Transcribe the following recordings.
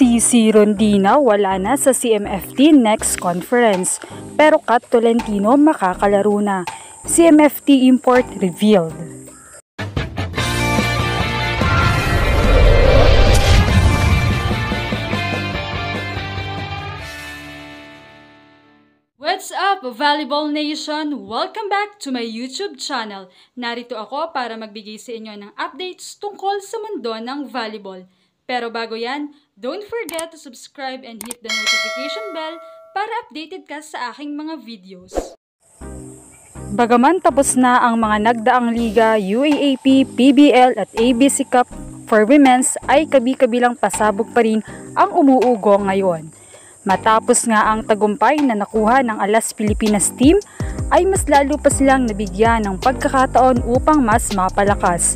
Si Rondina wala na sa CMFT next conference, pero Kat Tolentino makakalaro na. CMFT import revealed. What's up, Volleyball Nation? Welcome back to my YouTube channel. Narito ako para magbigay sa inyo ng updates tungkol sa mundo ng volleyball. Pero bago yan, don't forget to subscribe and hit the notification bell para updated ka sa aking mga videos. Bagaman tapos na ang mga nagdaang liga, UAAP, PBL at ABC Cup for Women's ay kabi-kabilang pasabog pa rin ang umuugo ngayon. Matapos nga ang tagumpay na nakuha ng Alas Pilipinas team, ay mas lalo pa silang nabigyan ng pagkakataon upang mas mapalakas.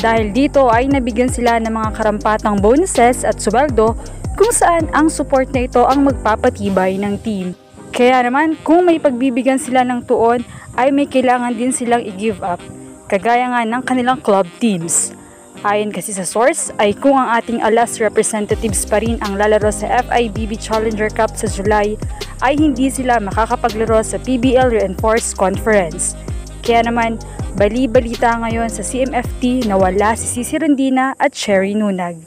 Dahil dito ay nabigyan sila ng mga karampatang bonuses at sweldo kung saan ang support na ito ang magpapatibay ng team. Kaya naman kung may pagbibigyan sila ng tuon ay may kailangan din silang i-give up, kagaya nga ng kanilang club teams. Ayon kasi sa source ay kung ang ating Alas representatives pa rin ang lalaro sa FIVB Challenger Cup sa July ay hindi sila makakapaglaro sa PBL Reinforced Conference. Kaya naman, bali-balita ngayon sa CMFT na wala si Cici Rondina at Sherry Nunag.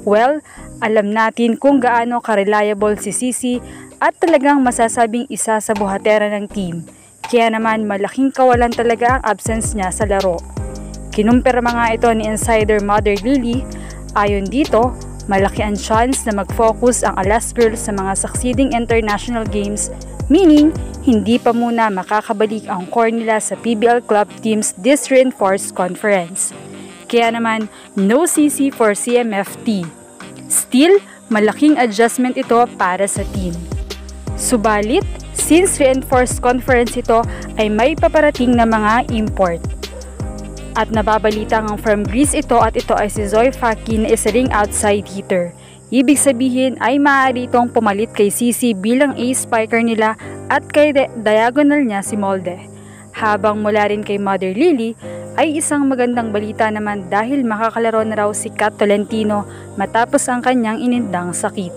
Well, alam natin kung gaano ka-reliable si Cici at talagang masasabing isa sa buhatera ng team. Kaya naman malaking kawalan talaga ang absence niya sa laro. Kinumpirma nga ito ni insider Mother Lily. Ayon dito, malaki ang chance na mag-focus ang Alas Girls sa mga succeeding international games, meaning hindi pa muna makakabalik ang core nila sa PBL club teams this reinforced conference. Kaya naman, no CC for CMFT. Still, malaking adjustment ito para sa team. Subalit, since reinforced conference ito ay may paparating na mga import. At nababalita ng from Greece ito at ito ay si Zoe Faki na isa ring outside hitter. Ibig sabihin ay maaari itong pumalit kay Cici bilang ace spiker nila at kay diagonal niya si Molde. Habang mula rin kay Mother Lily ay isang magandang balita naman dahil makakalaro na raw si Kat Tolentino matapos ang kanyang inindang sakit.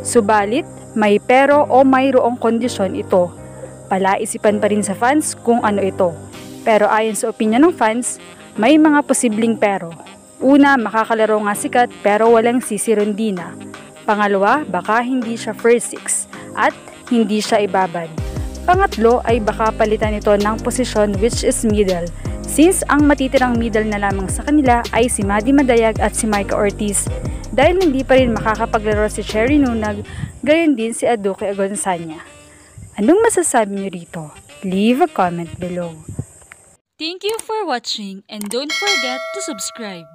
Subalit, may pero o mayroong kondisyon ito. Palaisipan pa rin sa fans kung ano ito. Pero ayon sa opinion ng fans, may mga posibleng pero. Una, makakalaro nga si Kat pero walang Cici Rondina. Pangalawa, baka hindi siya first six at hindi siya ibabad. Pangatlo ay baka palitan ito ng posisyon which is middle, since ang matitirang middle na lamang sa kanila ay si Maddie Madayag at si Micah Ortiz dahil hindi pa rin makakapaglaro si Sherry Nunag, gayon din si Aduke Agonsanya. Anong masasabi niyo rito? Leave a comment below. Thank you for watching and don't forget to subscribe.